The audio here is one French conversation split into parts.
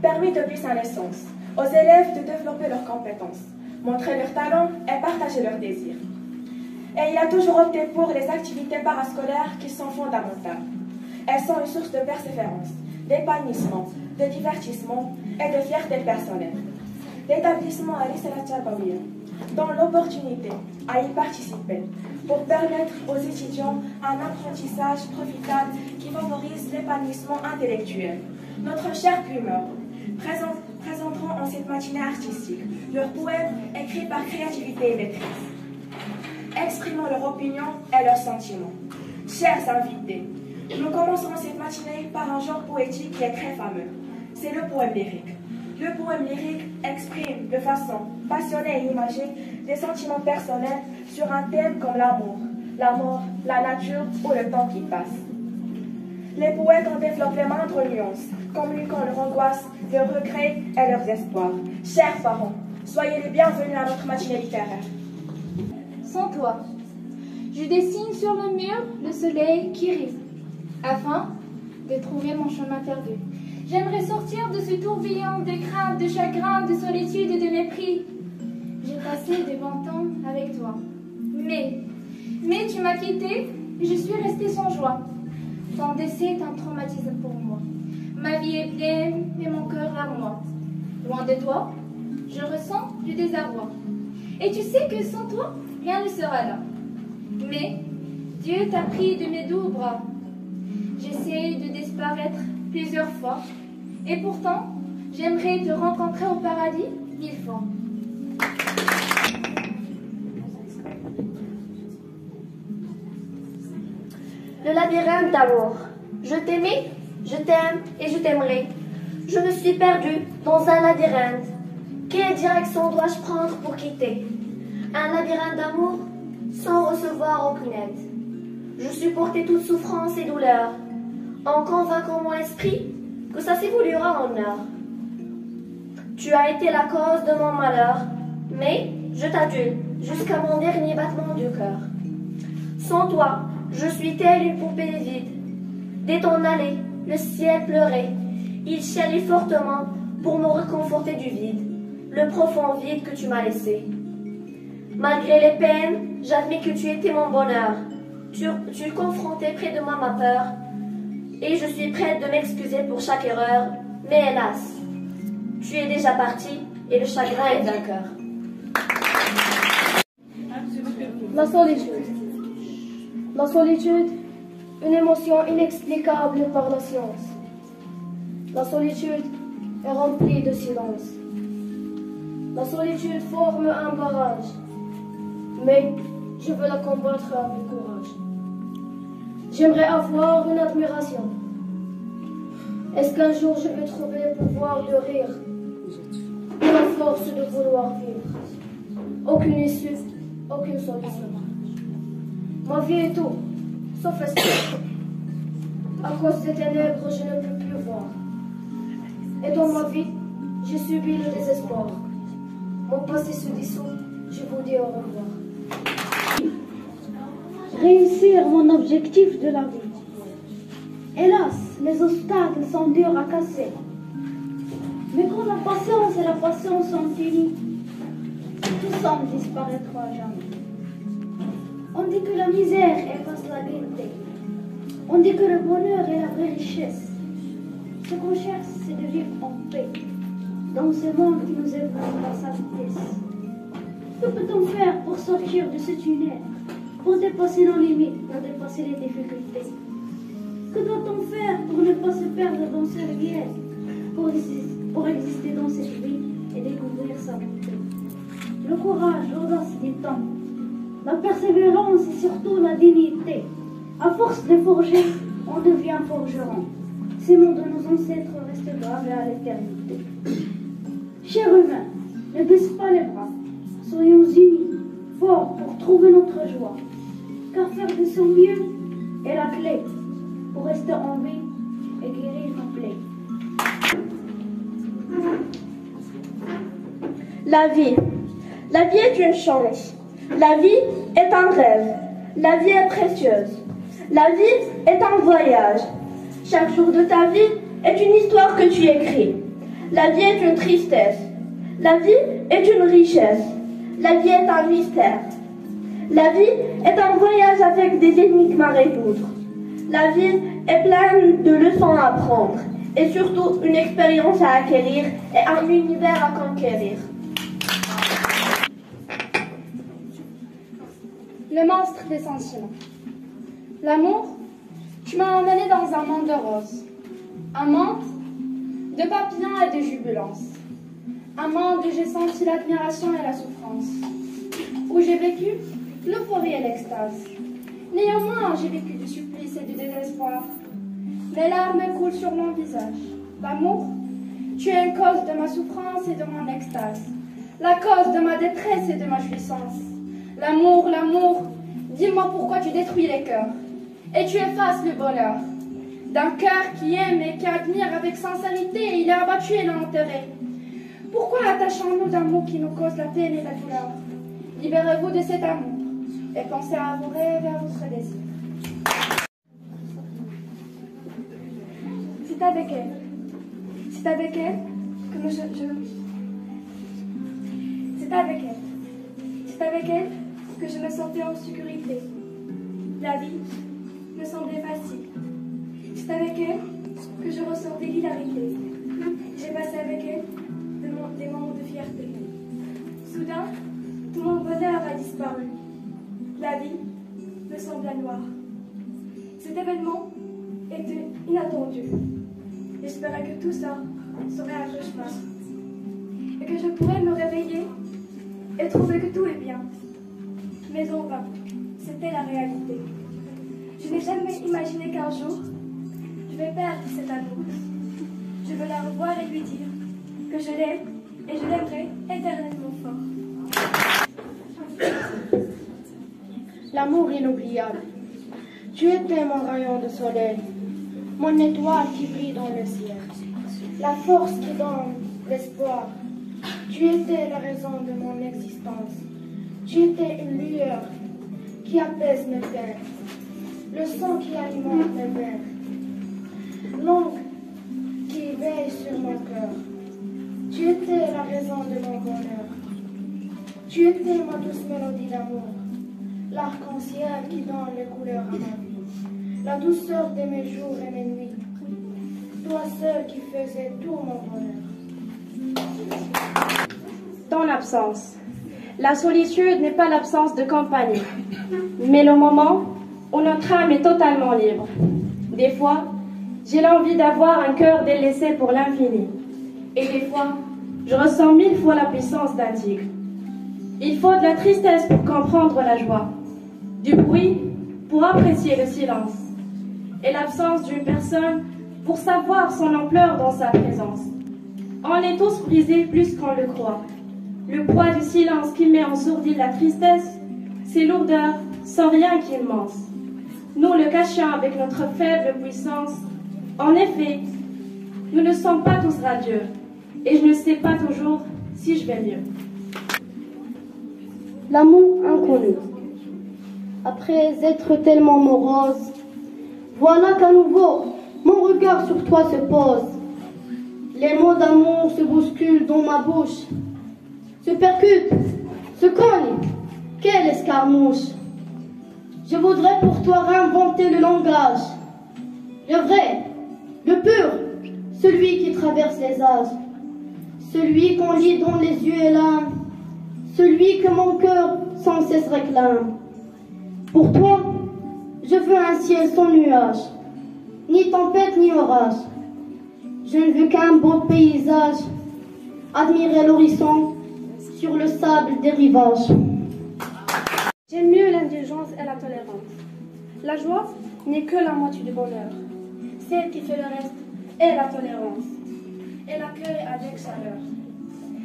Permet depuis sa naissance aux élèves de développer leurs compétences, montrer leurs talents et partager leurs désirs. Et il a toujours opté pour les activités parascolaires qui sont fondamentales. Elles sont une source de persévérance, d'épanouissement, de divertissement et de fierté personnelle. L'établissement Alice El Tchabaouia donne l'opportunité à y participer pour permettre aux étudiants un apprentissage profitable qui favorise l'épanouissement intellectuel. Notre cher primeur présenteront en cette matinée artistique leurs poèmes écrits par créativité et maîtrise, exprimant leur opinion et leurs sentiments. Chers invités, nous commencerons cette matinée par un genre poétique qui est très fameux. C'est le poème lyrique. Le poème lyrique exprime de façon passionnée et imagée des sentiments personnels sur un thème comme l'amour, la mort, la nature ou le temps qui passe. Les poètes ont développé maintes nuances, communiquant leur angoisse, leurs regrets et leurs espoirs. Chers parents, soyez les bienvenus à notre matinée littéraire. Sans toi, je dessine sur le mur le soleil qui rit, afin de trouver mon chemin perdu. J'aimerais sortir de ce tourbillon de crainte, de chagrin, de solitude et de mépris. J'ai passé de bons temps avec toi. Mais tu m'as quitté et je suis restée sans joie. Ton décès est un traumatisme pour moi. Ma vie est pleine, mais mon cœur à moi. Loin de toi, je ressens du désarroi. Et tu sais que sans toi, rien ne sera là. Mais Dieu t'a pris de mes doux bras. J'essaie de disparaître plusieurs fois. Et pourtant, j'aimerais te rencontrer au paradis 1000 fois. Le labyrinthe d'amour. Je t'aimais, je t'aime et je t'aimerai. Je me suis perdue dans un labyrinthe. Quelle direction dois-je prendre pour quitter? Un labyrinthe d'amour sans recevoir aucune aide. Je supportais toute souffrance et douleur, en convainquant mon esprit que ça s'évoluera en heure. Tu as été la cause de mon malheur, mais je t'adule jusqu'à mon dernier battement du cœur. Sans toi, je suis telle une poupée vide. Dès ton allée, le ciel pleurait. Il chialait fortement pour me réconforter du vide, le profond vide que tu m'as laissé. Malgré les peines, j'admets que tu étais mon bonheur. Tu confrontais près de moi ma peur, et je suis prête de m'excuser pour chaque erreur, mais hélas, tu es déjà parti et le chagrin est vainqueur. La solitude. La solitude, une émotion inexplicable par la science. La solitude est remplie de silence. La solitude forme un barrage, mais je veux la combattre avec courage. J'aimerais avoir une admiration. Est-ce qu'un jour je vais trouver le pouvoir de rire et la force de vouloir vivre? Aucune issue, aucune solution. Ma vie est tout, sauf espoir. À cause des ténèbres, je ne peux plus voir. Et dans ma vie, j'ai subi le désespoir. Mon passé se dissout, je vous dis au revoir. Réussir mon objectif de la vie. Hélas, les obstacles sont durs à casser. Mais quand la patience et la patience sont unies, tout semble disparaître à jamais. On dit que la misère efface la gaieté. On dit que le bonheur est la vraie richesse. Ce qu'on cherche, c'est de vivre en paix, dans ce monde qui nous éloigne à sa vitesse. Que peut-on faire pour sortir de ce tunnel, pour dépasser nos limites, pour dépasser les difficultés? Que doit-on faire pour ne pas se perdre dans ce réel, pour exister dans cette vie et découvrir sa beauté? Le courage, l'audace du temps, la persévérance et surtout la dignité. À force de forger, on devient forgeron. Ces mots de nos ancêtres restent gravés à l'éternité. Chers humains, ne baissez pas les bras. Soyons unis, forts pour trouver notre joie. Car faire de son mieux est la clé pour rester en vie et guérir nos plaies. La vie. La vie est une chance. La vie est un rêve. La vie est précieuse. La vie est un voyage. Chaque jour de ta vie est une histoire que tu écris. La vie est une tristesse. La vie est une richesse. La vie est un mystère. La vie est un voyage avec des énigmes à résoudre. La vie est pleine de leçons à apprendre et surtout une expérience à acquérir et un univers à conquérir. Le monstre des sentiments. L'amour, tu m'as emmené dans un monde de roses. Un monde de papillons et de jubilance. Un monde où j'ai senti l'admiration et la souffrance. Où j'ai vécu l'euphorie et l'extase. Néanmoins, j'ai vécu du supplice et du désespoir. Les larmes coulent sur mon visage. L'amour, tu es une cause de ma souffrance et de mon extase. La cause de ma détresse et de ma jouissance. L'amour, l'amour, dis-moi pourquoi tu détruis les cœurs et tu effaces le bonheur. D'un cœur qui aime et qui admire avec sincérité, il est abattu et l'a enterré. Pourquoi attachons-nous d'un mot qui nous cause la peine et la douleur? Libérez-vous de cet amour et pensez à vos rêves et à votre désir. C'est avec elle. C'est avec elle que C'est avec elle. C'est avec elle que je me sentais en sécurité. La vie me semblait facile. C'est avec elle que je ressentais l'hilarité. J'ai passé avec elle des moments de fierté. Soudain, tout mon bonheur a disparu. La vie me sembla noire. Cet événement était inattendu. J'espérais que tout ça serait un cauchemar. Et que je pourrais me réveiller et trouver que tout est bien. Mais en vain, c'était la réalité. Je n'ai jamais imaginé qu'un jour, je vais perdre cet amour. Je veux la revoir et lui dire que je l'aime et je l'aimerai éternellement fort. L'amour inoubliable. Tu étais mon rayon de soleil, mon étoile qui brille dans le ciel, la force qui donne l'espoir. Tu étais la raison de mon existence. Tu étais une lueur qui apaise mes peines, le sang qui alimente mes veines, l'ongle qui veille sur mon cœur. Tu étais la raison de mon bonheur. Tu étais ma douce mélodie d'amour, l'arc-en-ciel qui donne les couleurs à ma vie, la douceur de mes jours et mes nuits, toi seul qui faisais tout mon bonheur. Ton absence. La solitude n'est pas l'absence de compagnie, mais le moment où notre âme est totalement libre. Des fois, j'ai l'envie d'avoir un cœur délaissé pour l'infini. Et des fois, je ressens 1000 fois la puissance d'un tigre. Il faut de la tristesse pour comprendre la joie, du bruit pour apprécier le silence, et l'absence d'une personne pour savoir son ampleur dans sa présence. On est tous brisés plus qu'on le croit. Le poids du silence qui met en sourdine la tristesse, ses lourdeurs sans rien qui immense. Nous le cachons avec notre faible puissance. En effet, nous ne sommes pas tous radieux, et je ne sais pas toujours si je vais mieux. L'amour inconnu. Après être tellement morose, voilà qu'à nouveau mon regard sur toi se pose. Les mots d'amour se bousculent dans ma bouche, se percutent, se cognent. Quelle escarmouche! Je voudrais pour toi réinventer le langage, le vrai, le pur, celui qui traverse les âges, celui qu'on lit dans les yeux et l'âme, celui que mon cœur sans cesse réclame. Pour toi, je veux un ciel sans nuages, ni tempête ni orage. Je ne veux qu'un beau paysage, admirer l'horizon sur le sable des rivages. J'aime mieux l'indulgence et la tolérance. La joie n'est que la moitié du bonheur. Celle qui fait le reste est la tolérance. Et l'accueil avec chaleur.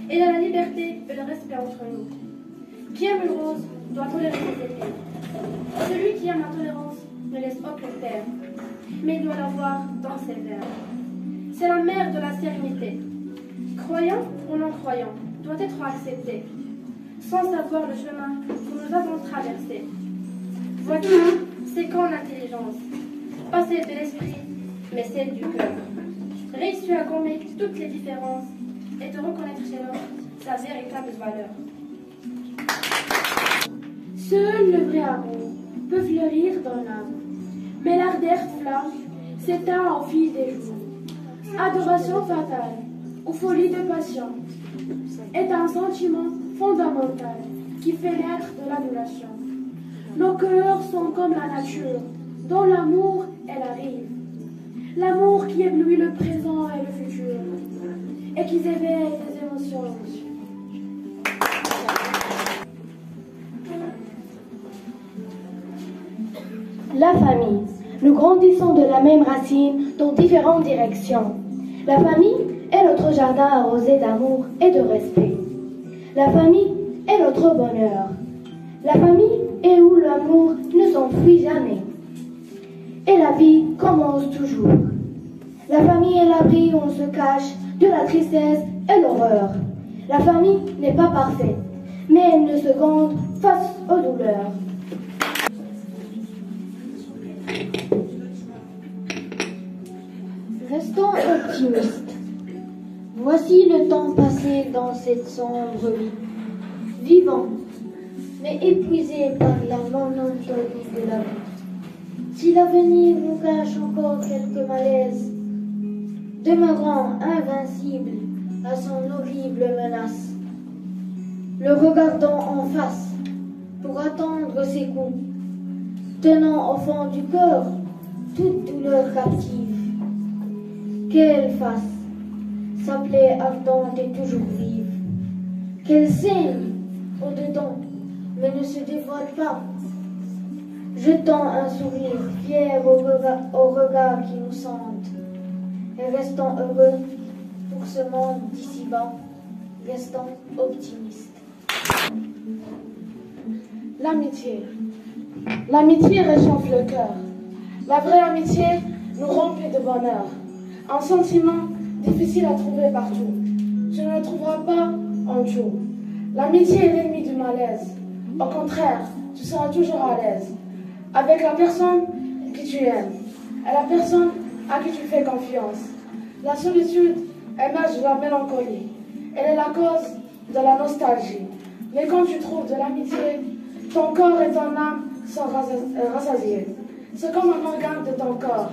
Et la liberté et le respect entre nous. Qui aime une rose doit tolérer ses épines. Celui qui aime la tolérance ne laisse aucune terre, mais il doit l'avoir dans ses vers. C'est la mère de la sérénité. Croyant ou non croyant doit être accepté, sans savoir le chemin que nous avons traversé. Vois-tu, c'est quand l'intelligence, pas celle de l'esprit, mais celle du cœur. réussi à gommer toutes les différences et de reconnaître chez l'autre sa véritable valeur. Seul le vrai amour peut fleurir dans l'âme, mais l'ardeur flamme s'éteint au fil des jours. Adoration fatale ou folie de passion est un sentiment fondamental qui fait naître de l'adoration. Nos cœurs sont comme la nature, dont l'amour est la rive. L'amour qui éblouit le présent et le futur, et qui éveille les émotions. La famille. Nous grandissons de la même racine dans différentes directions. La famille est notre jardin arrosé d'amour et de respect. La famille est notre bonheur. La famille est où l'amour ne s'enfuit jamais. Et la vie commence toujours. La famille est l'abri où on se cache de la tristesse et l'horreur. La famille n'est pas parfaite, mais elle ne se compte face aux douleurs. Restons optimistes. Voici le temps passé dans cette sombre vie. Vivant, mais épuisé par la monotonie de la vie. Si l'avenir nous cache encore quelques malaises, demeurant invincible à son horrible menace, le regardant en face pour attendre ses coups, tenant au fond du cœur toute douleur captive. Qu'elle fasse sa plaie ardente et toujours vive, qu'elle saigne au-dedans mais ne se dévoile pas, jetant un sourire fier au regard qui nous sente, et restant heureux pour ce monde d'ici-bas, restant optimistes. L'amitié. L'amitié réchauffe le cœur. La vraie amitié nous remplit de bonheur. Un sentiment difficile à trouver partout. Tu ne le trouveras pas en tout. L'amitié est l'ennemi du malaise. Au contraire, tu seras toujours à l'aise avec la personne que tu aimes et la personne à qui tu fais confiance. La solitude émerge de la mélancolie. Elle est la cause de la nostalgie. Mais quand tu trouves de l'amitié, ton corps et ton âme sont rassasiés. C'est comme un organe de ton corps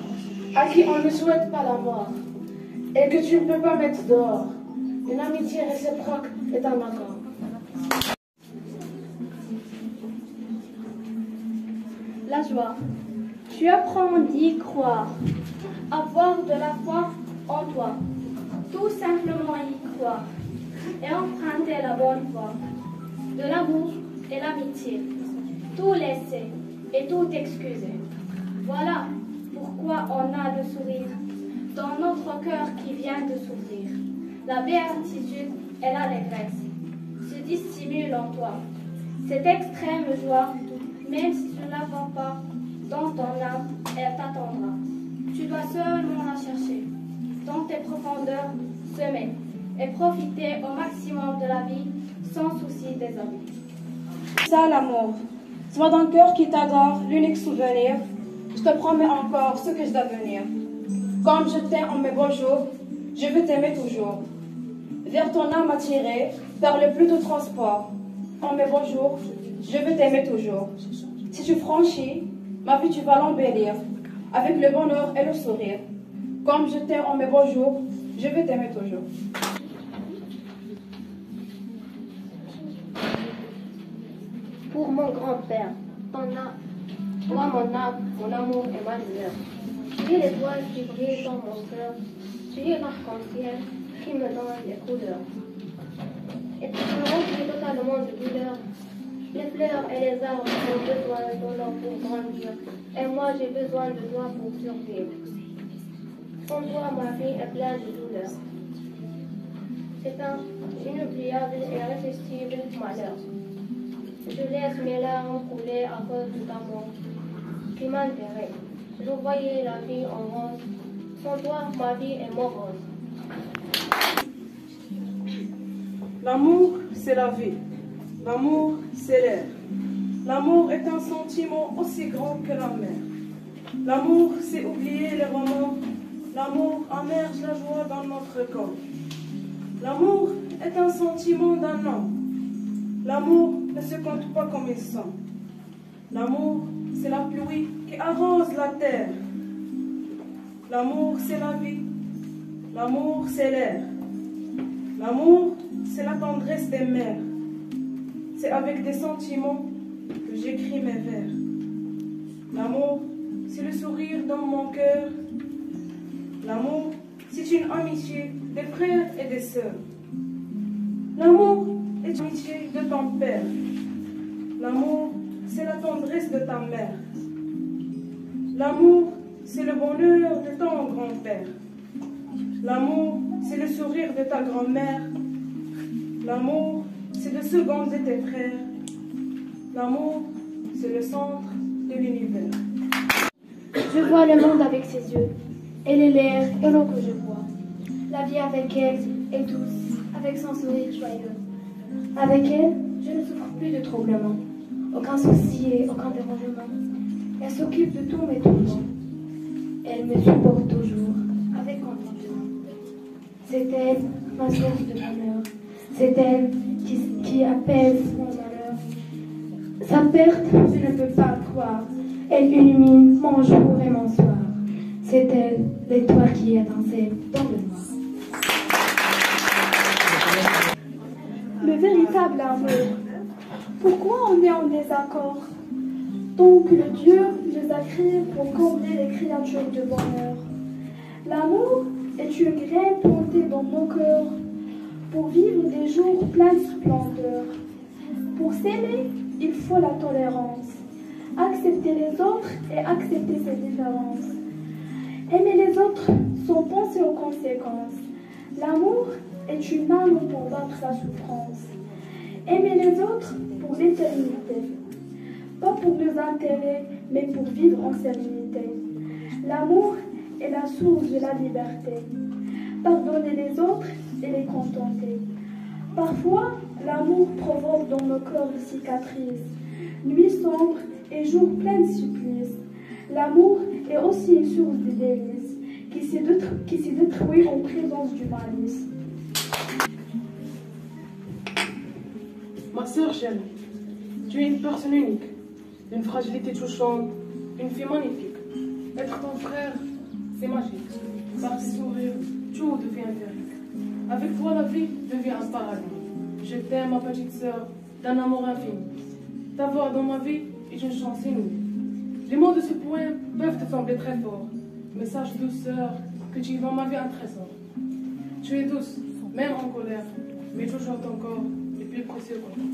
à qui on ne souhaite pas la mort et que tu ne peux pas mettre dehors. Une amitié réciproque est un accord. La joie. Tu apprends d'y croire, avoir de la foi en toi, tout simplement y croire et emprunter la bonne voie, de l'amour et l'amitié, tout laisser et tout excuser. Voilà pourquoi on a le sourire dans notre cœur qui vient de s'ouvrir. La béatitude et l'allégresse se dissimulent en toi. Cette extrême joie, même si tu ne la vois pas dans ton âme, elle t'attendra. Tu dois seulement la chercher dans tes profondeurs, semer et profiter au maximum de la vie sans souci des amis. Ça, l'amour. Sois d'un cœur qui t'adore, l'unique souvenir. Je te promets encore ce que je dois venir. Comme je t'aime en mes beaux jours, je veux t'aimer toujours. Vers ton âme attirée, par le plus de transport. En mes beaux jours, je veux t'aimer toujours. Si tu franchis, ma vie tu vas l'embellir, avec le bonheur et le sourire. Comme je t'aime en mes beaux jours, je veux t'aimer toujours. Pour mon grand-père, toi mon âme, mon amour et ma lueur. Tu es l'étoile qui brille dans mon cœur, tu es l'arc-en-ciel qui me donne les couleurs. Et tu me remplis totalement de douleur. Les fleurs et les arbres ont besoin de l'eau pour grandir, et moi j'ai besoin de toi pour survivre. Sans toi, ma vie est pleine de douleur. C'est un inoubliable et irrésistible malheur. Je laisse mes larmes couler à cause de ta mort qui m'enterrait. Je voyais la vie en rose. Sans toi, ma vie est morose. L'amour, c'est la vie. L'amour, c'est l'air. L'amour est un sentiment aussi grand que la mer. L'amour, c'est oublier les romans L'amour immerge la joie dans notre corps. L'amour est un sentiment d'un homme. L'amour ne se compte pas comme il sent. L'amour, c'est la pluie qui arrose la terre. L'amour, c'est la vie. L'amour, c'est l'air. L'amour, c'est la tendresse des mères. C'est avec des sentiments que j'écris mes vers. L'amour, c'est le sourire dans mon cœur. L'amour, c'est une amitié des frères et des sœurs. L'amour est l'amitié de ton père. L'amour, c'est la tendresse de ta mère. L'amour, c'est le bonheur de ton grand-père. L'amour, c'est le sourire de ta grand-mère. L'amour, c'est le second de tes frères. L'amour, c'est le centre de l'univers. Je vois le monde avec ses yeux. Elle est l'air et l'eau que je bois. La vie avec elle est douce, avec son sourire joyeux. Avec elle, je ne souffre plus de troublements. Aucun souci et aucun dérangement. Elle s'occupe de tous mes tourments. Elle me supporte toujours, avec contentement. C'est elle, ma source de bonheur. C'est elle qui apaise mon malheur. Sa perte, je ne peux pas croire. Elle illumine mon jour et mon soir. C'est elle, l'étoile qui étincelle dans le noir. Le véritable amour. Pourquoi on est en désaccord? Donc le Dieu les a créés pour combler les créatures de bonheur. L'amour est une graine plantée dans nos cœurs pour vivre des jours pleins de splendeur. Pour s'aimer, il faut la tolérance. Accepter les autres et accepter ses différences. Aimer les autres sans penser aux conséquences. L'amour est une arme pour vaincre la souffrance. Aimer les autres pour l'éternité. Pas pour nos intérêts, mais pour vivre en sérénité. L'amour est la source de la liberté. Pardonner les autres et les contenter. Parfois, l'amour provoque dans nos corps des cicatrices. Nuits sombres et jours pleins de supplices. L'amour est aussi une source de délices qui s'est détruit en présence du malice. Ma sœur Shell, tu es une personne unique, d'une fragilité touchante, une fille magnifique. Être ton frère, c'est magique. Par tes sourires, tout devient féerique. Avec toi, la vie devient un paradis. Je t'aime, ma petite sœur, d'un amour infini. T'avoir dans ma vie est une chance inouïe. Les mots de ce poème peuvent te sembler très forts, mais sache, douce sœur, que tu es dans ma vie un trésor. Tu es douce, même en colère, mais toujours ton corps est plus précieux que moi.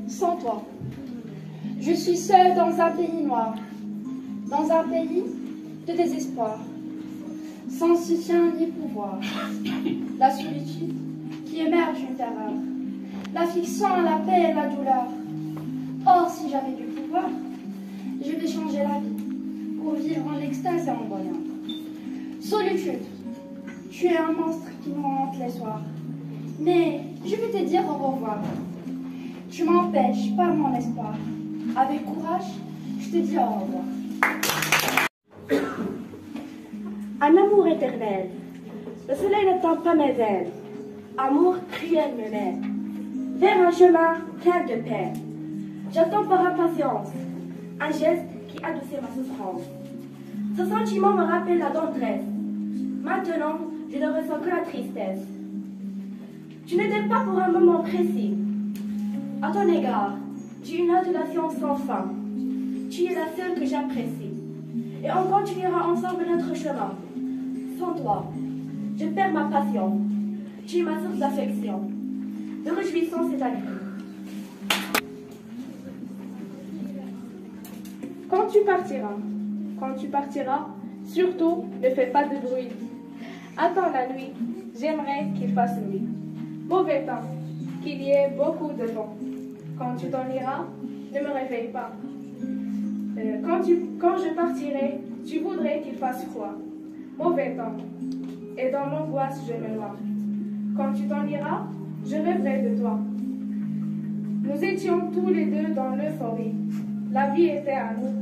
Sans toi, je suis seule dans un pays noir, dans un pays de désespoir, sans soutien ni pouvoir. La solitude qui émerge une terreur, l'affliction, la paix et la douleur. Or, si j'avais du pouvoir, je vais changer la vie pour vivre en extase et en bonheur. Solitude, tu es un monstre qui me hante les soirs, mais je vais te dire au revoir. Tu m'empêches par mon espoir. Avec courage, je te dis au revoir. Un amour éternel. Le soleil n'étend pas mes ailes. Amour cruel me mène vers un chemin plein de paix. J'attends par impatience un geste qui adoucit ma souffrance. Ce sentiment me rappelle la tendresse. Maintenant, je ne ressens que la tristesse. Tu n'étais pas pour un moment précis. À ton égard, j'ai une adulation sans fin. Tu es la seule que j'apprécie. Et on continuera ensemble notre chemin. Sans toi, je perds ma passion. Tu es ma source d'affection, de réjouissance et d'agré. Quand tu partiras, surtout ne fais pas de bruit. Attends la nuit, j'aimerais qu'il fasse nuit. Mauvais temps, qu'il y ait beaucoup de vent. Quand tu t'en iras, ne me réveille pas. Quand je partirai, tu voudrais qu'il fasse froid. Mauvais temps, et dans l'angoisse je me noie. Quand tu t'en iras, je rêverai de toi. Nous étions tous les deux dans l'euphorie. La vie était à nous,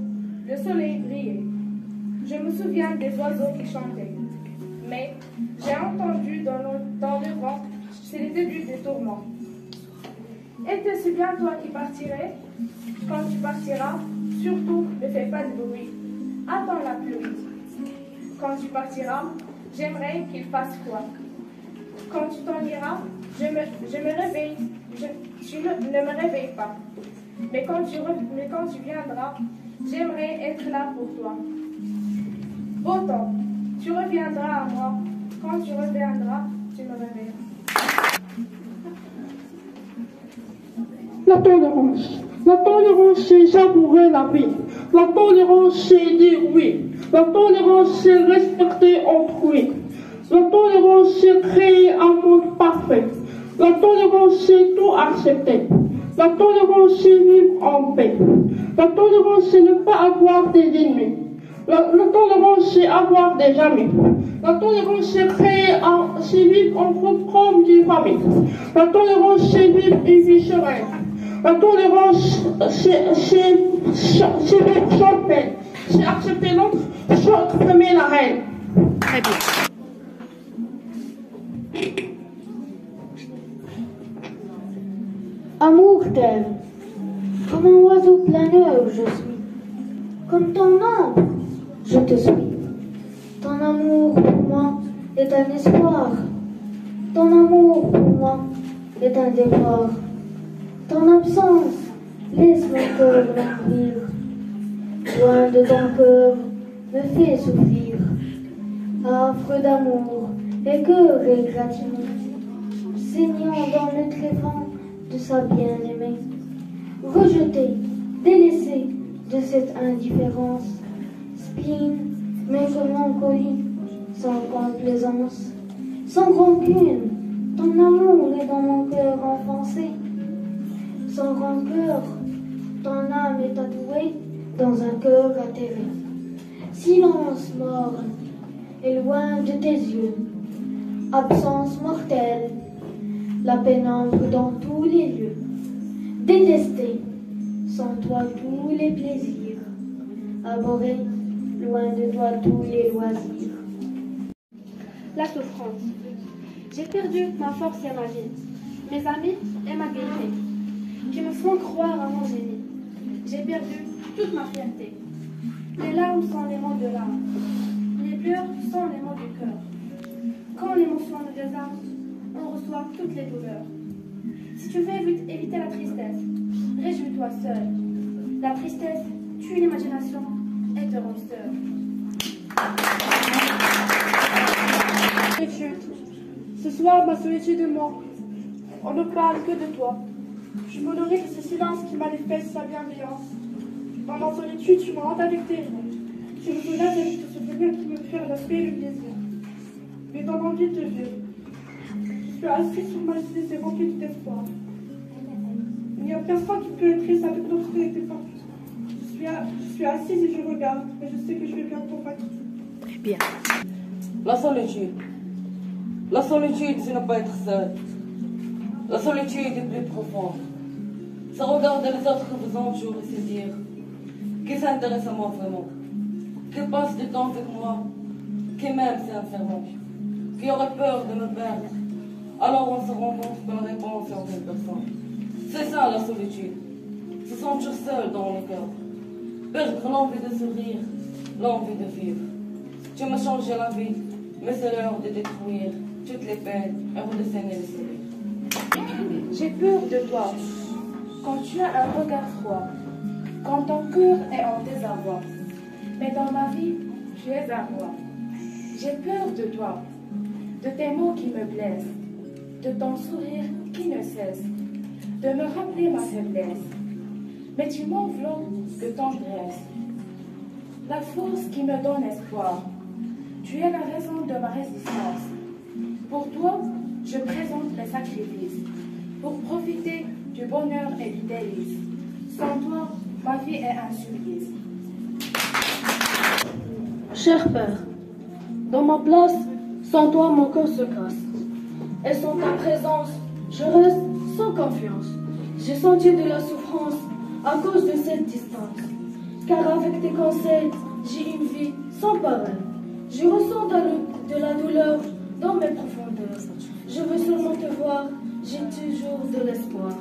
le soleil brillait. Je me souviens des oiseaux qui chantaient. Mais j'ai entendu dans le vent, c'est le début des tourments. Était-ce bien toi qui partirais? Quand tu partiras, surtout ne fais pas de bruit. Attends la pluie. Quand tu partiras, j'aimerais qu'il fasse froid. Quand tu t'en iras, je me réveille. Tu ne me réveilles pas. Mais quand tu viendras, j'aimerais être là pour toi. Beau temps, tu reviendras à moi. Quand tu reviendras, tu me réveilleras. La tolérance. La tolérance, c'est savourer la vie. La tolérance, c'est dire oui. La tolérance, c'est respecter autrui. La tolérance, c'est créer un monde parfait. La tolérance, c'est tout accepter. La tolérance, c'est vivre en paix. La tolérance, c'est ne pas avoir des ennemis. La tolérance, c'est avoir des amis. La tolérance, c'est vivre en groupe comme des familles. La tolérance, c'est vivre une vie sereine. La tolérance, c'est vivre sans peine. C'est accepter l'autre sans fermer la reine. Très bien. Amour terre, comme un oiseau planeur je suis, comme ton ombre je te suis. Ton amour pour moi est un espoir, ton amour pour moi est un devoir. Ton absence laisse mon cœur languir, loin de ton cœur me fait souffrir. Affreux d'amour et cœur égratigné, saignant dans le tréfonds de sa bien-aimée, rejeté, délaissé de cette indifférence, spleen, mélancolie, sans complaisance, sans rancune, ton amour est dans mon cœur enfoncé, sans rancœur, ton âme est tatouée dans un cœur atterré. Silence morne et loin de tes yeux, absence mortelle, la pénombre dans tous les lieux, détesté, sans toi tous les plaisirs, abhorré, loin de toi tous les loisirs. La souffrance. J'ai perdu ma force et ma vie, mes amis et ma gaieté, qui me font croire à mon génie. J'ai perdu toute ma fierté. Les larmes sont les mots de l'âme, les pleurs sont les mots du cœur. Quand l'émotion nous désarme, on reçoit toutes les douleurs. Si tu veux éviter la tristesse, réjouis-toi seul. La tristesse tue l'imagination et te rend seul. Ce soir, ma solitude et moi, on ne parle que de toi. Je me nourris de ce silence qui manifeste sa bienveillance. Dans ma solitude, tu me rends avec tes rires. Tu me soulages avec ce souvenir qui me fait la paix et le plaisir. Mais dans l'envie de te vivre, je suis assis sur ma chaise et rempli d'espoir. Il n'y a personne qui peut être triste avec l'obscurité partout. Je suis assise et je regarde, mais je sais que je vais bientôt partir. Très bien. La solitude. La solitude, c'est ne pas être seul. La solitude est plus profonde. C'est regarder les autres faisant jour et se dire qui s'intéresse à moi vraiment, qui passe du temps avec moi, qui m'aime sincèrement, qui aurait peur de me perdre. Alors on se rend compte que la réponse est en une personne. C'est ça la solitude. Se sentir seul dans le cœur. Perdre l'envie de sourire, l'envie de vivre. Tu m'as changé la vie, mais c'est l'heure de détruire toutes les peines et redessiner les sourires. J'ai peur de toi, quand tu as un regard froid, quand ton cœur est en désarroi. Mais dans ma vie, tu es à moi. J'ai peur de toi, de tes mots qui me blessent, de ton sourire qui ne cesse, de me rappeler ma faiblesse. Mais tu m'enveloppes de tendresse, la force qui me donne espoir. Tu es la raison de ma résistance. Pour toi, je présente les sacrifices, pour profiter du bonheur et du délice. Sans toi, ma vie est un supplice. Cher Père, dans ma place, sans toi mon cœur se casse. Et sans ta présence, je reste sans confiance. J'ai senti de la souffrance à cause de cette distance. car avec tes conseils, j'ai une vie sans pareil. Je ressens de la douleur dans mes profondeurs. Je veux seulement te voir, j'ai toujours de l'espoir.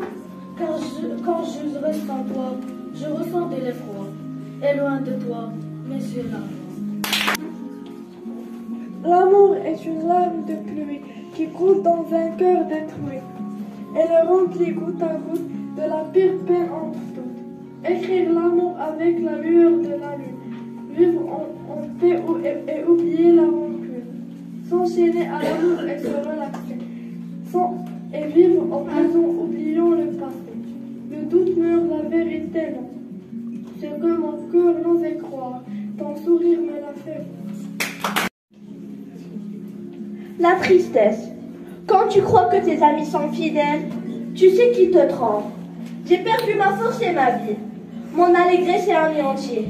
Car quand je reste en toi, je ressens de l'effroi. Et loin de toi, mes yeux larmes. L'amour est une larme de pluie qui coule dans un cœur détruit. Elle remplit goutte à goutte de la pire peine entre toutes. Écrire l'amour avec la lueur de la lune. Vivre en paix et oublier la rancune. S'enchaîner à l'amour et se relaxer. Et vivre au présent, oubliant le passé. Le doute meurt, la vérité non. Ce que mon cœur n'osait croire, ton sourire me l'a fait. La tristesse. Quand tu crois que tes amis sont fidèles, tu sais qu'ils te trompent. J'ai perdu ma force et ma vie. Mon allégresse est anéantie.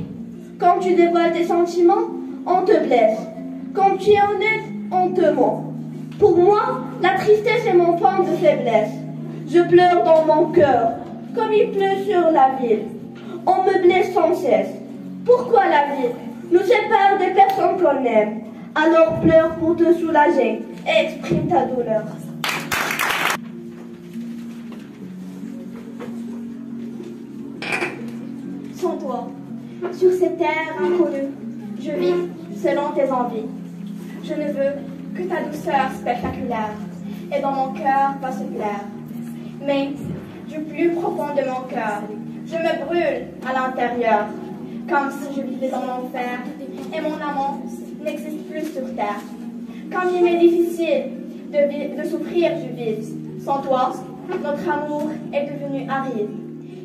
Quand tu dévoiles tes sentiments, on te blesse. Quand tu es honnête, on te ment. Pour moi, la tristesse est mon point de faiblesse. Je pleure dans mon cœur, comme il pleut sur la ville. On me blesse sans cesse. Pourquoi la vie nous sépare des personnes qu'on aime? Alors pleure pour te soulager et exprime ta douleur. Sans toi, sur cette terre inconnue, je vis selon tes envies. Je ne veux que ta douceur spectaculaire et dans mon cœur va se plaire. Mais du plus profond de mon cœur, je me brûle à l'intérieur, comme si je vivais dans l'enfer et mon amour n'existe plus sur terre. Comme il m'est difficile de souffrir du vide. Sans toi, notre amour est devenu aride.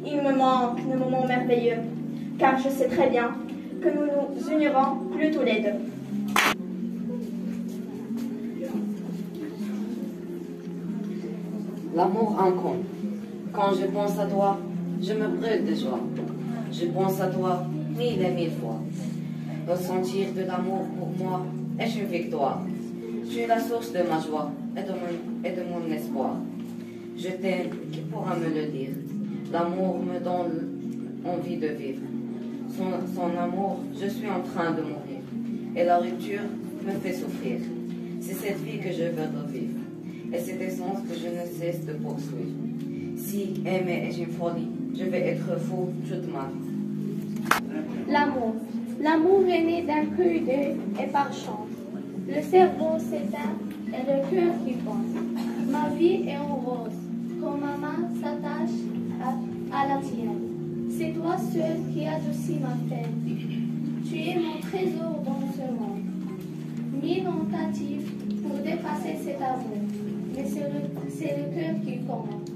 Il me manque de moments merveilleux, car je sais très bien que nous nous unirons plus tous les deux. L'amour inconnu. Quand je pense à toi, je me brûle de joie. Je pense à toi 1000 et 1000 fois. Ressentir de l'amour pour moi est une victoire. Tu es la source de ma joie et de mon espoir. Je t'aime, qui pourra me le dire? L'amour me donne envie de vivre. Sans amour, je suis en train de mourir. Et la rupture me fait souffrir. C'est cette vie que je veux revivre. Et cette essence que je ne cesse de poursuivre. Si aimer est une folie, je vais être fou toute ma vie. L'amour. L'amour est né d'un cru d'eux et par chance. Le cerveau s'éteint et le cœur qui pense. Ma vie est en rose, quand ma main s'attache à la tienne. C'est toi seul qui adoucis ma peine. Tu es mon trésor dans ce monde. Mille tentatives pour dépasser cet amour, mais c'est le cœur qui commande.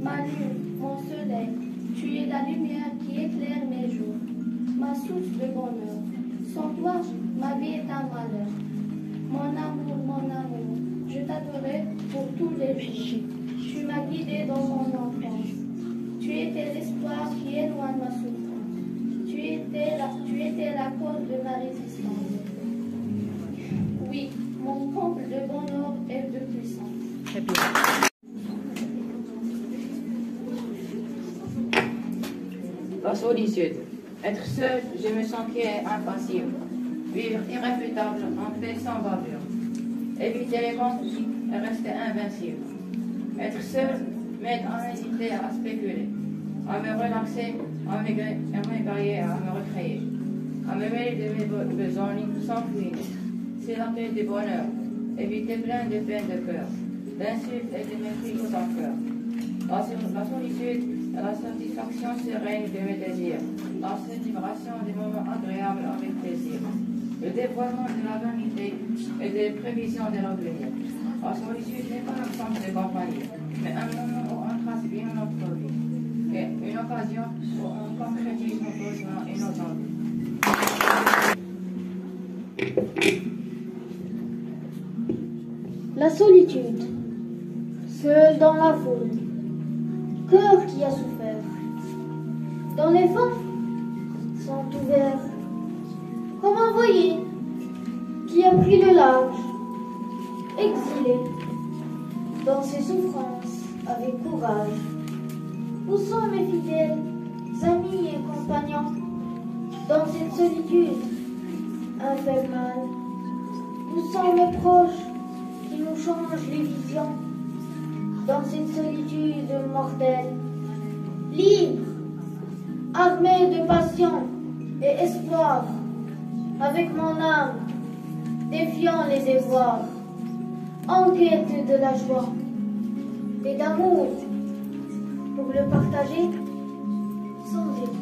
Ma lune, mon soleil, tu es la lumière qui éclaire mes jours. Ma source de bonheur. Sans toi, ma vie est un malheur. Mon amour, je t'adorerai pour tous les jours. Tu m'as guidé dans mon enfance. Tu étais l'espoir qui éloigne ma souffrance. Tu étais la cause de ma résistance. Oui, mon comble de bonheur et de puissance. Très bien. La solitude. Être seul, je me sentais impassible. Vivre irréfutable en paix sans bavure. Éviter les conflits et rester invincible. Être seul m'aide à hésiter à spéculer, à me relaxer, à m'égayer, à me recréer, à me mêler de mes besoins sans fuir. C'est la paix du bonheur. Éviter plein de peines de cœur, d'insultes et de mépris tout en cœur. La solitude est la satisfaction sereine de mes désirs, la célébration des moments agréables avec plaisir, le dévoilement de la vanité et des prévisions de l'avenir. La solitude n'est pas l'absence de compagnie, mais un moment où on trace bien notre vie, et une occasion où on concrétise nos besoins et nos envies. La solitude, seul dans la foule, cœur qui a souffert, dans les vents sont ouverts, comme un voilier qui a pris le large, exilé, dans ses souffrances avec courage. Où sont mes fidèles, amis et compagnons? solitude infernale. Nous sommes les proches qui nous changent les visions dans cette solitude mortelle. Libre, armé de passion et espoir, avec mon âme, défiant les déboires, en quête de la joie et d'amour, pour le partager sans détour.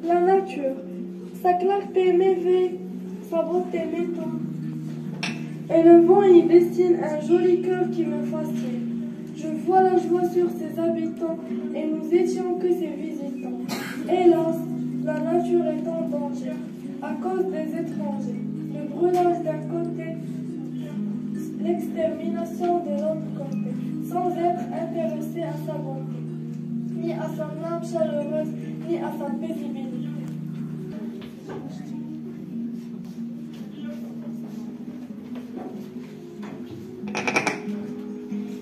La nature, sa clarté m'éveille, sa beauté m'étend. Et le vent y dessine un joli cœur qui me fascine. Je vois la joie sur ses habitants, et nous étions que ses visitants. Hélas, la nature est en danger, à cause des étrangers. Le brûlage d'un côté, l'extermination de l'autre côté, sans être intéressé à sa bonté, ni à son âme chaleureuse, ni à sa paisibilité.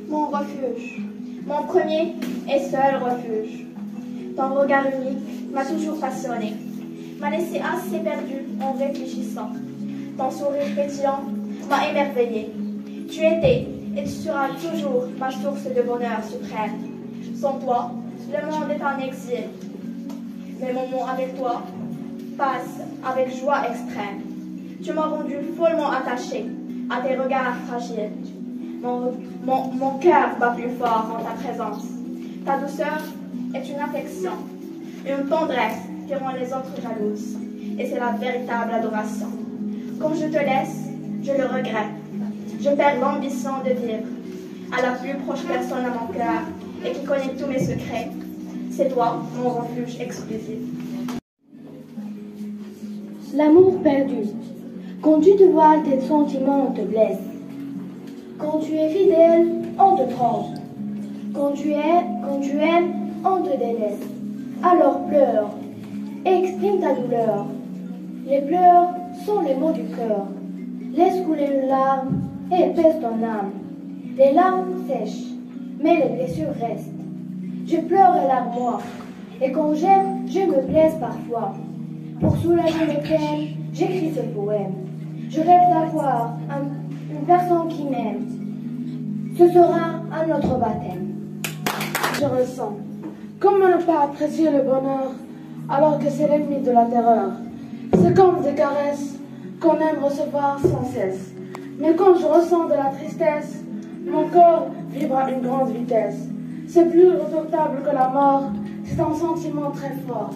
Mon refuge, mon premier et seul refuge. Ton regard unique m'a toujours passionné, m'a laissé assez perdu en réfléchissant. Ton sourire pétillant m'a émerveillé. Tu étais et tu seras toujours ma source de bonheur suprême. Sans toi, le monde est en exil. Mes moments avec toi passent avec joie extrême. Tu m'as rendu follement attachée à tes regards fragiles. Mon cœur bat plus fort en ta présence. Ta douceur est une affection, une tendresse qui rend les autres jalouses. Et c'est la véritable adoration. Quand je te laisse, je le regrette. Je perds l'ambition de vivre. À la plus proche personne à mon cœur et qui connaît tous mes secrets, c'est toi, mon refuge exclusif. L'amour perdu. Quand tu te voiles, tes sentiments te blessent. Quand tu es fidèle, on te trompe. Quand tu aimes, on te délaisse. Alors pleure, exprime ta douleur. Les pleurs sont les mots du cœur. Laisse couler une larme et épaisse ton âme. Les larmes sèchent, mais les blessures restent. Je pleure à l'armoire, et quand j'aime, je me blesse parfois. Pour soulager mes peines, j'écris ce poème. Je rêve d'avoir une personne qui m'aime. Ce sera un autre baptême. Je ressens. Comment ne pas apprécier le bonheur alors que c'est l'ennemi de la terreur? C'est comme des caresses qu'on aime recevoir sans cesse. Mais quand je ressens de la tristesse, mon corps vibre à une grande vitesse. C'est plus redoutable que la mort, c'est un sentiment très fort.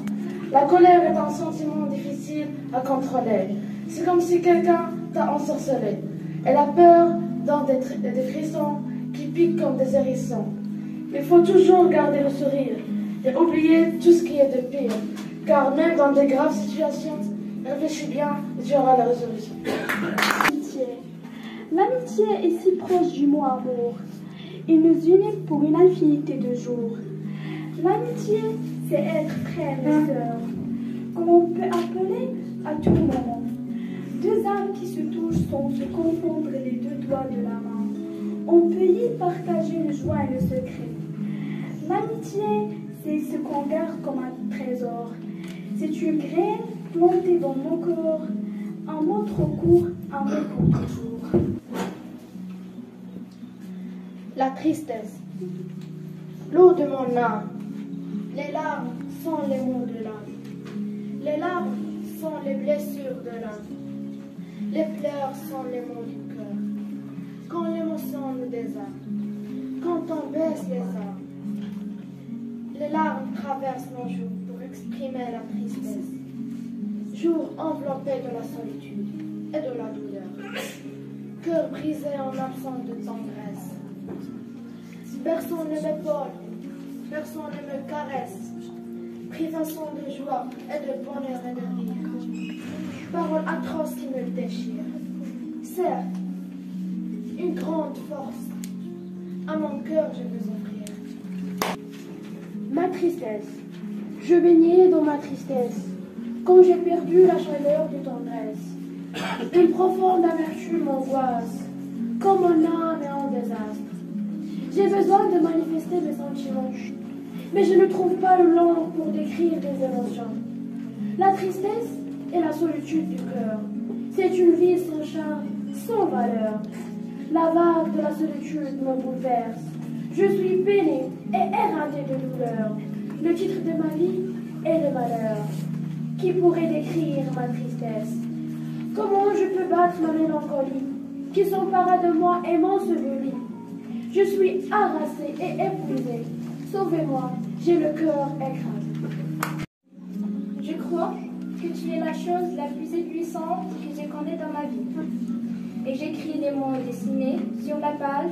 La colère est un sentiment difficile à contrôler. C'est comme si quelqu'un t'a ensorcelé. Et la peur donne des frissons qui piquent comme des hérissons. Il faut toujours garder le sourire et oublier tout ce qui est de pire. Car même dans des graves situations, réfléchis bien et tu auras la résolution. L'amitié. L'amitié est si proche du mot amour. Il nous unit pour une infinité de jours. L'amitié, c'est être frère et sœur, comme on peut appeler à tout moment. Deux âmes qui se touchent sans se confondre les deux doigts de la main. On peut y partager une joie et le secret. L'amitié, c'est ce qu'on garde comme un trésor. C'est une graine plantée dans mon corps, un mot trop court, un mot pour toujours. La tristesse, l'eau de mon âme. Les larmes sont les mots de l'âme. Les larmes sont les blessures de l'âme. Les pleurs sont les mots du cœur. Quand l'émotion nous désarme, quand on baisse les armes, les larmes traversent nos joues pour exprimer la tristesse. Jour enveloppé de la solitude et de la douleur. Cœur brisé en absence de tendresse. Personne ne m'épaule, personne ne me caresse. Privation de joie et de bonheur et de rire. Paroles atroces qui me déchirent. Certes, une grande force. À mon cœur, je veux offrir. Ma tristesse. Je baignais dans ma tristesse. Quand j'ai perdu la chaleur de tendresse. Une profonde amertume m'angoisse. Comme mon âme est en désastre. J'ai besoin de manifester mes sentiments. mais je ne trouve pas le langue pour décrire des émotions. La tristesse et la solitude du cœur, c'est une vie sans charme, sans valeur. La vague de la solitude me bouleverse. Je suis peinée et éradiée de douleur. Le titre de ma vie est le malheur. Qui pourrait décrire ma tristesse? Comment je peux battre ma mélancolie qui s'empara de moi et m'ensevelit? Je suis harassée et épuisée. Sauvez-moi, j'ai le cœur écrasé. Je crois que tu es la chose la plus épuisante que j'ai connue dans ma vie. Et j'écris des mots dessinés sur la page,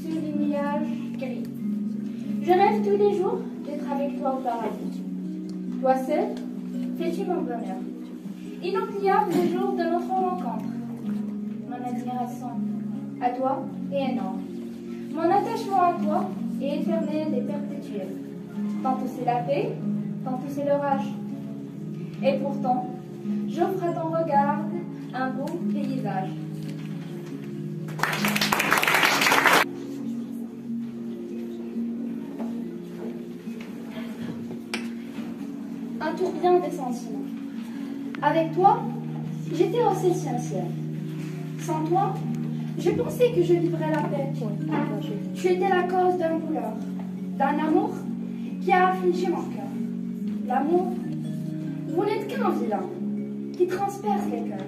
sur les nuages gris. Je rêve tous les jours d'être avec toi au paradis. Toi seul, fais-tu mon bonheur. Inoubliable le jour de notre rencontre. Mon admiration à toi est énorme. Mon attachement à toi est éternel et perpétuel. Tantôt c'est la paix, tantôt c'est l'orage. Et pourtant, j'offre à ton regard un beau paysage. Un tourbillon des sentiments. Avec toi, j'étais aussi sincère. Sans toi, je pensais que je vivrais la paix. Tu étais la cause d'un douleur, d'un amour qui a affligé mon cœur. L'amour, vous n'êtes qu'un vilain qui transperce les cœurs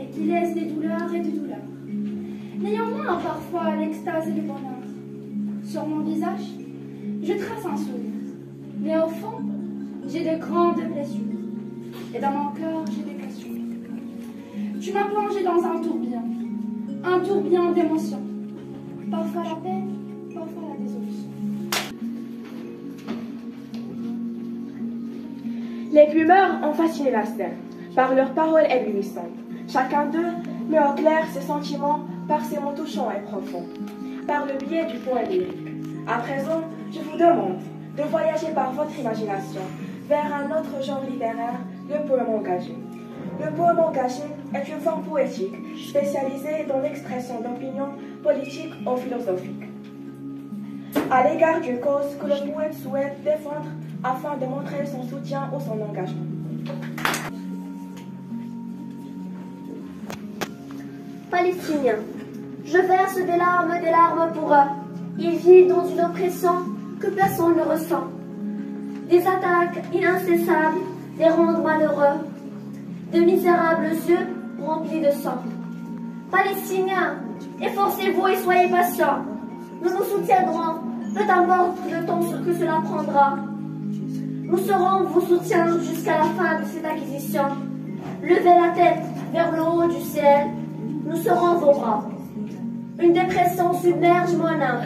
et qui laisse des douleurs et des douleurs. Néanmoins, parfois, l'extase et le bonheur. Sur mon visage, je trace un sourire, mais au fond, j'ai de grandes blessures. Et dans mon cœur, j'ai des cassures. Tu m'as plongé dans un tourbillon d'émotions. Parfois la peine, parfois la désolation. Les fumeurs ont fasciné la scène par leurs paroles éblouissantes. Chacun d'eux met au clair ses sentiments par ses mots touchants et profonds, par le biais du poème lyrique. À présent, je vous demande de voyager par votre imagination vers un autre genre littéraire, le poème engagé. Le poème engagé est une forme poétique spécialisée dans l'expression d'opinions politiques ou philosophiques à l'égard d'une cause que le poète souhaite défendre afin de montrer son soutien ou son engagement. Palestiniens, je verse des larmes pour eux. Ils vivent dans une oppression que personne ne ressent. Des attaques incessables les rendent malheureux. De misérables yeux remplis de sang. Palestiniens, efforcez-vous et soyez patients. Nous nous soutiendrons, peu importe le temps que cela prendra. Nous serons vos soutiens jusqu'à la fin de cette acquisition. Levez la tête vers le haut du ciel, nous serons vos bras. Une dépression submerge mon âme.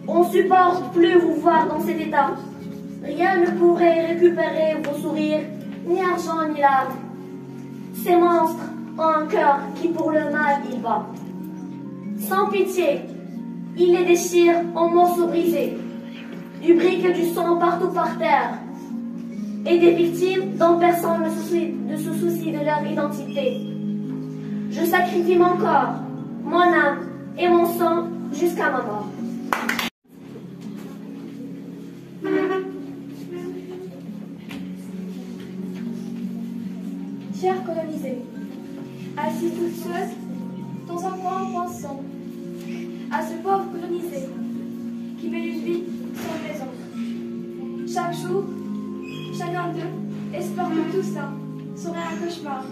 On ne supporte plus vous voir dans cet état. Rien ne pourrait récupérer vos sourires, ni argent ni larmes. Ces monstres ont un cœur qui pour le mal il bat. Sans pitié, ils les déchirent en morceaux brisés. Du brique et du sang partout par terre. Et des victimes dont personne ne se soucie de leur identité. Je sacrifie mon corps, mon âme et mon sang jusqu'à ma mort. Chère colonisée, assise toute seule, dans un coin pensant à ce pauvre colonisé qui mène une vie sans raison. Chaque jour, chacun d'eux espère que tout ça serait un cauchemar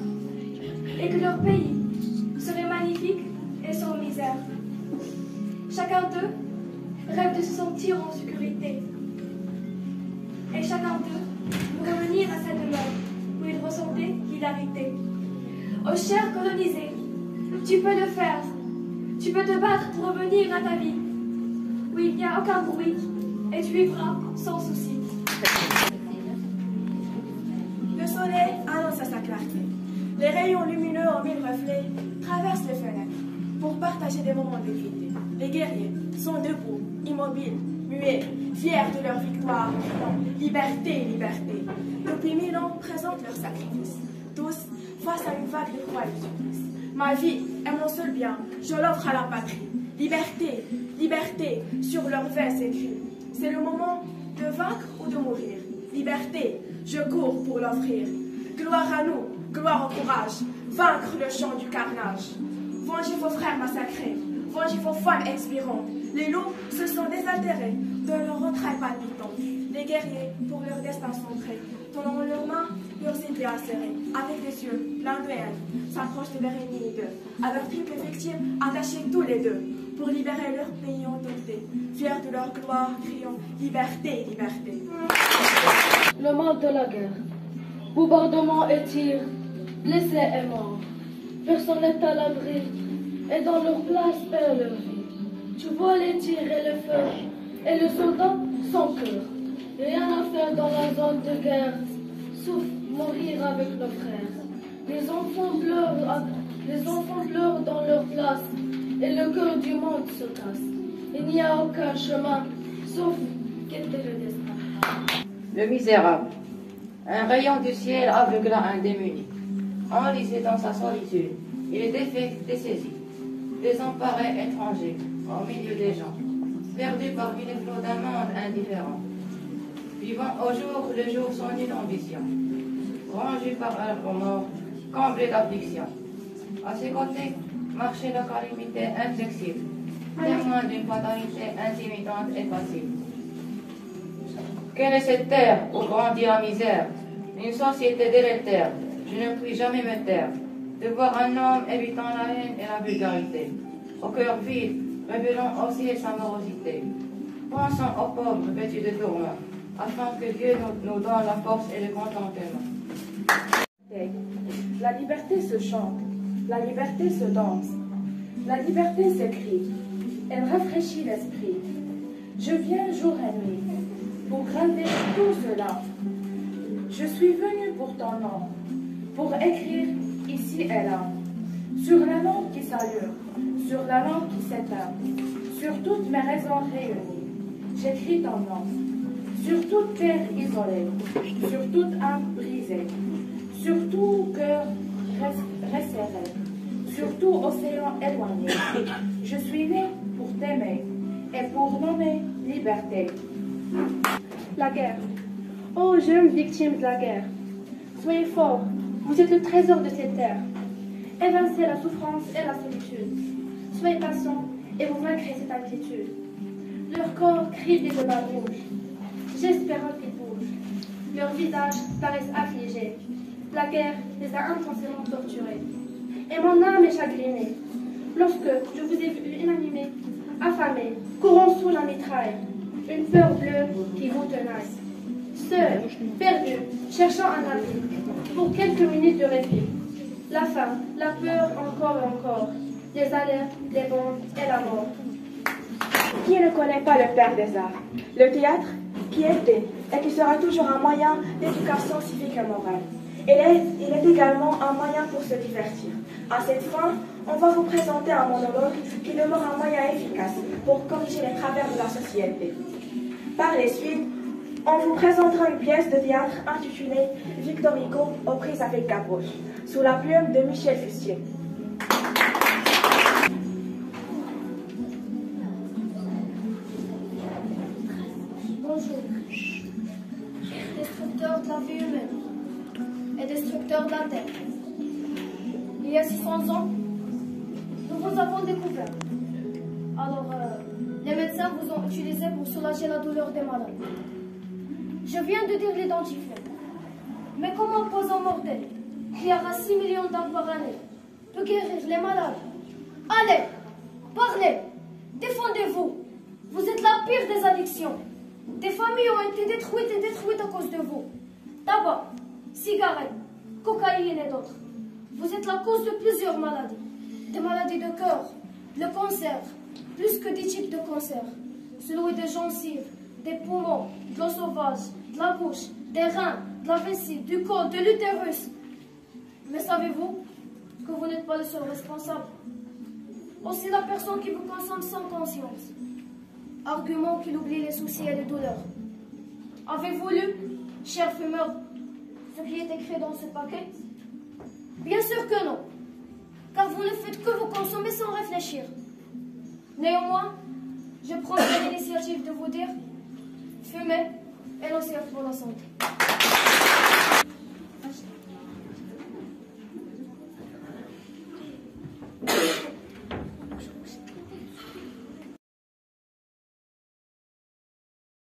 et que leur pays serait magnifique et sans misère. Chacun d'eux rêve de se sentir en sécurité et chacun d'eux veut revenir à sa demeure où il ressentait l'hilarité. Oh chère colonisée, tu peux le faire. Tu peux te battre pour revenir à ta vie, où il n'y a aucun bruit, et tu vivras sans souci. Le soleil annonce sa clarté. Les rayons lumineux en mille reflets traversent les fenêtres pour partager des moments de gaieté. Les guerriers sont debout, immobiles, muets, fiers de leur victoire, criant « Liberté, liberté !» Depuis 1000 ans, présentent leur sacrifice. Tous face à une vague de croix et de supplice. Ma vie est mon seul bien, je l'offre à la patrie. Liberté, liberté, sur leurs vestes écrit. C'est le moment liberté, je cours pour l'offrir. Gloire à nous, gloire au courage, vaincre le chant du carnage. Vengez vos frères massacrés, vengez vos femmes expirantes. Les loups se sont désaltérés de leur retrait palpitant. Les guerriers, pour leur destin centré, tenant dans leurs mains leurs épées acérées. Avec les yeux, l'un d'eux et elle s'approchent de leur ennemi d'eux. À leurs triples victimes, attachés tous les deux, pour libérer leur pays endeuillé. Fiers de leur gloire, criant liberté, liberté. Le mal de la guerre. Bombardement et tirs, blessés et morts. Personne n'est à l'abri, et dans leur place perd leur vie. Tu vois les tirs et le feu, et le soldat sans cœur. Rien à faire dans la zone de guerre, sauf mourir avec nos frères. Les enfants pleurent dans leur place, et le cœur du monde se casse. Il n'y a aucun chemin, sauf quitter le destin. Le misérable. Un rayon du ciel aveugla un démuni. Enlisé dans sa solitude, il est dessaisi, désemparé, étranger, au milieu des gens, perdu parmi les flots d'un monde indifférent. Vivant au jour le jour son nulle ambition, rongé par un remords, comblé d'affliction. À ses côtés, marchait la calamité inflexible, témoin d'une fatalité intimidante et passive. Quelle est cette terre où grandit la misère? Une société délétère, je ne puis jamais me taire, de voir un homme évitant la haine et la vulgarité, au cœur vide, révélant aussi sa morosité. Pensons aux pauvres vêtus de tourments, afin que Dieu nous donne la force et le contentement. La liberté se chante, la liberté se danse, la liberté s'écrit, elle rafraîchit l'esprit. Je viens jour et nuit pour graver tout cela. Je suis venu pour ton nom, pour écrire ici et là, sur la langue qui s'allure, sur la langue qui s'éteint, sur toutes mes raisons réunies. J'écris ton nom, sur toute terre isolée, sur toute âme brisée, sur tout cœur resserré, sur tout océan éloigné. Je suis né pour t'aimer et pour nommer liberté. La guerre. Ô jeunes victimes de la guerre, soyez forts, vous êtes le trésor de cette terre. Évincez la souffrance et la solitude. Soyez patients et vous vaincrez cette inquiétude. Leur corps crie des balles rouges. J'espère qu'ils bougent. Leurs visages paraissent affligés. La guerre les a intensément torturés. Et mon âme est chagrinée. Lorsque je vous ai vu inanimés, affamés, courant sous la mitraille, une peur bleue qui vous tenaille. Seul, perdu, cherchant un abri, pour quelques minutes de répit. La faim, la peur encore et encore, les alertes, les bombes et la mort. Qui ne connaît pas le père des arts? Le théâtre, qui était et qui sera toujours un moyen d'éducation civique et morale. Il est également un moyen pour se divertir. À cette fin, on va vous présenter un monologue qui demeure un moyen efficace pour corriger les travers de la société. Par les suites, on vous présentera une pièce de théâtre intitulée Victor Hugo aux prises avec Gavroche, sous la plume de Michel Fustier. Bonjour. Destructeur de la vie humaine et destructeur de la terre. Il y a 600 ans, nous vous avons découvert. Alors, les médecins vous ont utilisé pour soulager la douleur des malades. Je viens de dire l'identifier. Mais comment un poison mortel, qui aura 6 millions d'âmes par année, peut guérir les malades? Allez, parlez, défendez-vous. Vous êtes la pire des addictions. Des familles ont été détruites à cause de vous. Tabac, cigarettes, cocaïne et d'autres. Vous êtes la cause de plusieurs maladies. Des maladies de cœur, le cancer, plus que 10 types de cancer. Celui des gencives, des poumons, de l'eau sauvage, de la bouche, des reins, de la vessie, du col, de l'utérus. Mais savez-vous que vous n'êtes pas le seul responsable? Aussi la personne qui vous consomme sans conscience. Argument qu'il oublie les soucis et les douleurs. Avez-vous lu, cher fumeur, ce qui est écrit dans ce paquet? Bien sûr que non, car vous ne faites que vous consommer sans réfléchir. Néanmoins, je prends l'initiative de vous dire, fumez et nocive pour la santé.